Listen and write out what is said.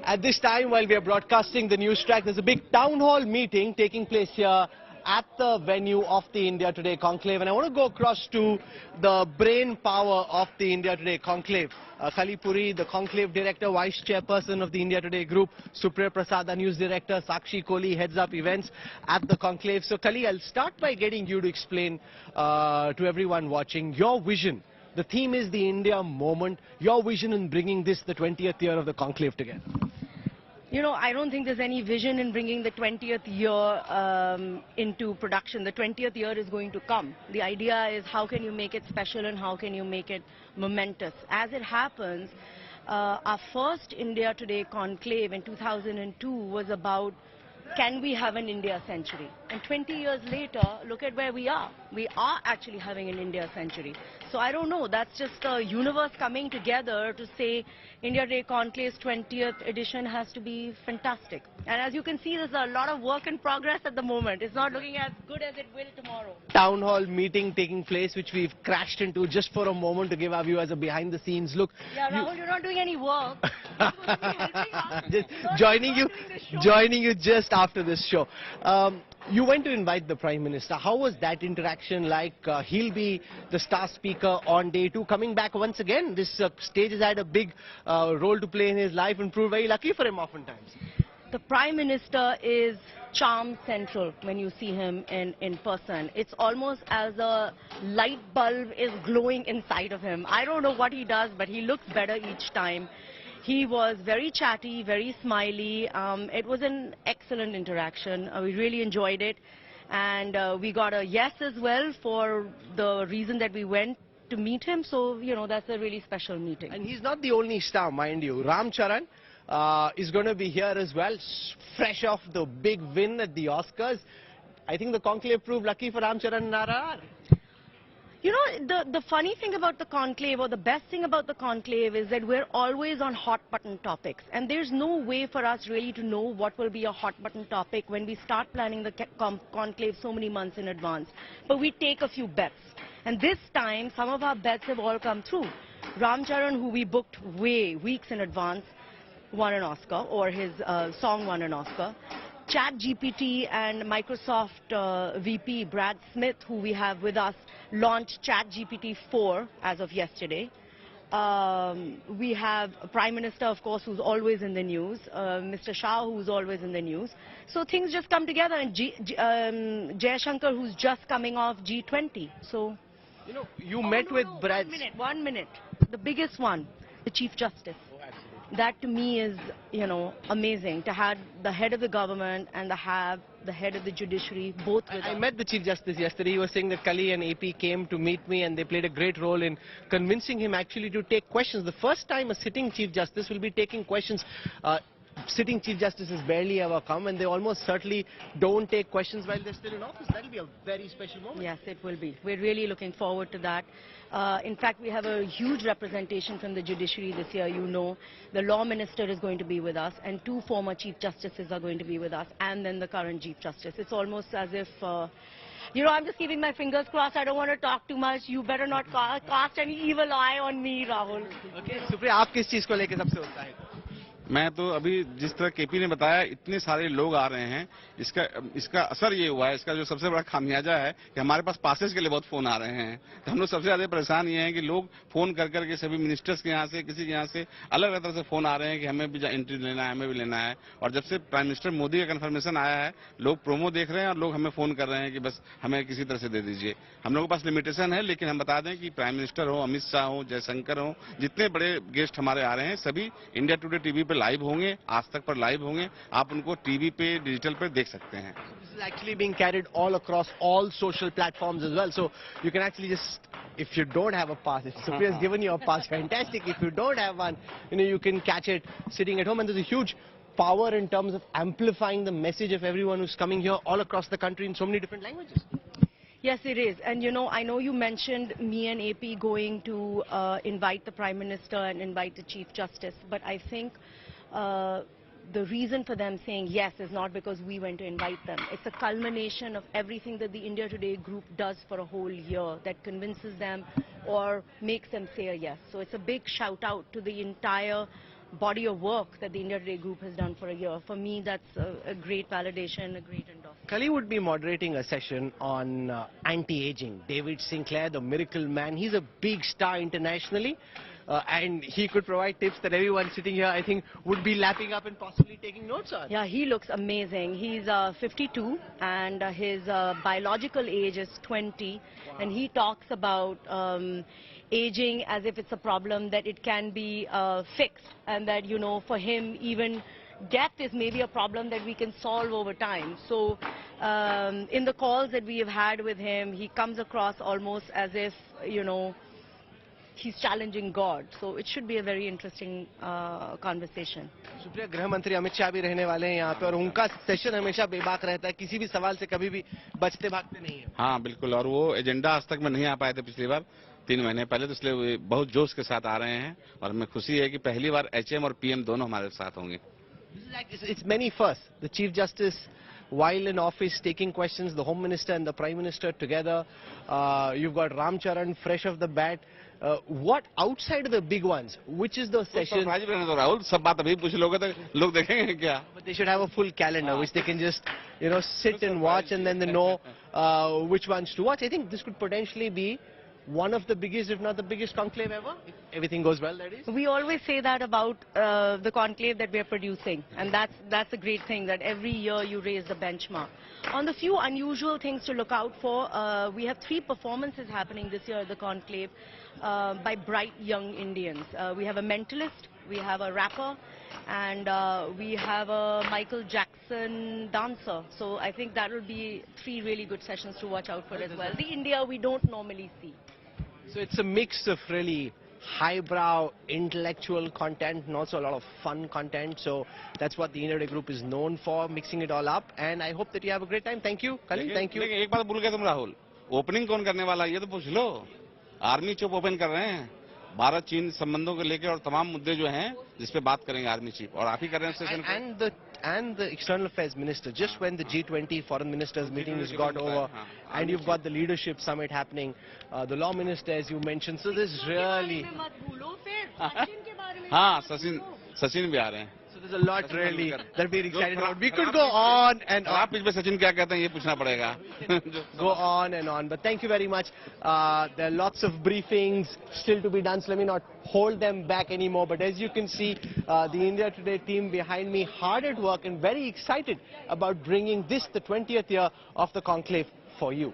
At this time, while we are broadcasting the news track, there's a big town hall meeting taking place here at the venue of the India Today Conclave. And I want to go across to the brain power of the India Today Conclave. Kali Puri, the Conclave Director, Vice Chairperson of the India Today Group, Supriya Prasad, the News Director, Sakshi Kohli heads up events at the Conclave. So Kali, I'll start by getting you to explain to everyone watching your vision. The theme is the India moment, your vision in bringing this, the 20th year of the Conclave together. You know, I don't think there's any vision in bringing the 20th year into production. The 20th year is going to come. The idea is how can you make it special and how can you make it momentous. As it happens, our first India Today Conclave in 2002 was about can we have an India century? And 20 years later, look at where we are. We are actually having an India century. So I don't know, that's just the universe coming together to say India Today Conclave's 20th edition has to be fantastic. And as you can see, there's a lot of work in progress at the moment. It's not looking as good as it will tomorrow. Town hall meeting taking place, which we've crashed into just for a moment to give our viewers a behind the scenes look. Yeah, Rahul, you're not doing any work. You're supposed to be helping us. Just joining you just after this show. You went to invite the Prime Minister. How was that interaction like? He'll be the star speaker on day 2. Coming back once again, this stage has had a big role to play in his life and proved very lucky for him oftentimes. The Prime Minister is charm central when you see him in person. It's almost as a light bulb is glowing inside of him. I don't know what he does, but he looks better each time. He was very chatty, very smiley. It was an excellent interaction. We really enjoyed it. And we got a yes as well for the reason that we went to meet him. So, you know, that's a really special meeting. And he's not the only star, mind you. Ram Charan is going to be here as well, fresh off the big win at the Oscars. I think the Conclave proved lucky for Ram Charan and RRR. You know, the funny thing about the Conclave, or the best thing about the Conclave, is that we're always on hot button topics. And there's no way for us really to know what will be a hot button topic when we start planning the Conclave so many months in advance. But we take a few bets. And this time, some of our bets have all come through. Ram Charan, who we booked weeks in advance, won an Oscar, or his song won an Oscar. ChatGPT and Microsoft VP Brad Smith, who we have with us, launched ChatGPT 4 as of yesterday. We have Prime Minister, of course, who's always in the news, Mr. Shah, who's always in the news. So things just come together, and Jaishankar, who's just coming off G20. So, you know, you met with Brad. 1 minute. The biggest one, the Chief Justice. That to me is, you know, amazing to have the head of the government and the head of the judiciary both with us. I met the Chief Justice yesterday. He was saying that Kali and AP came to meet me and they played a great role in convincing him actually to take questions. The first time a sitting Chief Justice will be taking questions. Sitting Chief Justices barely ever come, and they almost certainly don't take questions while they're still in office. That will be a very special moment. Yes, it will be. We're really looking forward to that. In fact, we have a huge representation from the judiciary this year. You know, the Law Minister is going to be with us, and 2 former Chief Justices are going to be with us, and then the current Chief Justice. It's almost as if, you know, I'm just keeping my fingers crossed. I don't want to talk too much. You better not cast any evil eye on me, Rahul. Okay, Supriya, आप किस चीज को लेकर सबसे उत्साहित हैं? मैं तो अभी जिस तरह केपी ने बताया, इतने सारे लोग आ रहे हैं, इसका असर ये हुआ है, इसका जो सबसे बड़ा खामियाजा है कि हमारे पास पासेस के लिए बहुत फोन आ रहे हैं. तो हम लोग सबसे ज्यादा परेशान ये हैं कि लोग फोन कर करके सभी मिनिस्टर्स के यहाँ से, किसी के यहाँ से अलग अलग तरह से फोन आ रहे हैं कि हमें भी एंट्री लेना है, हमें भी लेना है. और जब से प्राइम मिनिस्टर मोदी का कन्फर्मेशन आया है, लोग प्रोमो देख रहे हैं और लोग हमें फोन कर रहे हैं कि बस हमें किसी तरह से दे दीजिए. हम लोगों के पास लिमिटेशन है, लेकिन हम बता दें कि प्राइम मिनिस्टर हो, अमित शाह हो, जयशंकर हो, जितने बड़े गेस्ट हमारे आ रहे हैं, सभी इंडिया टुडे टीवी पे लाइव होंगे, आज तक पर लाइव होंगे. आप उनको टीवी पे, डिजिटल पे देख सकते हैं. This is actually being carried all across all social platforms as well. So you can actually just, if you don't have a pass, if Supriya has given you a pass, fantastic. If you don't have one, you know, you can catch it sitting at home. And there's a huge power in terms of amplifying the message of everyone who's coming here all across the country in so many different languages. Yes, it is. And, you know, I know you mentioned me and AP going to invite the Prime Minister and invite the Chief Justice, but I think the reason for them saying yes is not because we went to invite them. It's a culmination of everything that the India Today group does for a whole year that convinces them or makes them say a yes. So it's a big shout out to the entire body of work that the India Today group has done for a year. For me, that's a great validation, a great endorsement. Kali would be moderating a session on anti-aging. David Sinclair, the miracle man, he's a big star internationally. And he could provide tips that everyone sitting here, I think, would be lapping up and possibly taking notes on. Yeah, he looks amazing. He's 52 and his biological age is 20. Wow. And he talks about aging as if it's a problem that it can be fixed, and that, you know, for him even death is maybe a problem that we can solve over time. So in the calls that we have had with him, he comes across almost as if, you know, he's challenging God. So it should be a very interesting conversation. Supriya, गृह मंत्री अमित शाह भी रहने वाले हैं यहाँ पे और उनका सेशन हमेशा बेबाक रहता है, किसी भी सवाल से कभी भी बचते भागते नहीं है. हाँ बिल्कुल, और वो एजेंडा आज तक में नहीं आ पाए थे पिछली बार 3 महीने पहले, तो इसलिए वे बहुत जोश के साथ आ रहे हैं और हमें खुशी है कि पहली बार एचएम और पीएम दोनों हमारे साथ होंगे. It's many firsts. The Chief Justice, while in office, taking questions, the Home Minister and the Prime Minister together. You've got Ram Charan fresh off the bat. What outside of the big ones, which is the session? Surprise भी रहने दो राहुल, सब बात अभी पूछ लोगे तो लोग देखेंगे क्या. But they should have a full calendar which they can just, you know, sit and watch, and then they know which ones to watch. I think this could potentially be one of the biggest, if not the biggest conclave ever, if everything goes well, that is. We always say that about the conclave that we are producing, and that's a great thing, that every year you raise the benchmark. On the few unusual things to look out for, we have 3 performances happening this year at the conclave by bright young Indians. We have a mentalist, we have a rapper, and we have a Michael Jackson dancer. So I think that will be 3 really good sessions to watch out for as well. The India we don't normally see. So it's a mix of really highbrow intellectual content and also a lot of fun content. So that's what the India Today group is known for, mixing it all up. And I hope that you have a great time. Thank you, Kali. Thank you. एक बात भूल गए तुम Rahul, opening कौन करने वाला है ये तो पूछ लो. आर्मी चीफ ओपन कर रहे हैं, भारत चीन संबंधों को लेकर और तमाम मुद्दे जो हैं जिस पे बात करेंगे आर्मी चीफ, और आप ही कर रहे हैं सेशन को. And the External Affairs Minister, just when the G20 foreign ministers meeting has got over, and you've got the leadership summit happening, the law minister as you mentioned, so this really... हाँ, सचिन भी आ रहे हैं. So there's a lot really that we're excited about. We could go on and on. आप इसमें सचिन क्या कहते हैं ये पूछना पड़ेगा. Go on and on, but thank you very much. There are lots of briefings still to be done, so let me not hold them back anymore. But as you can see, the India Today team behind me hard at work and very excited about bringing this, the 20th year of the conclave, for you.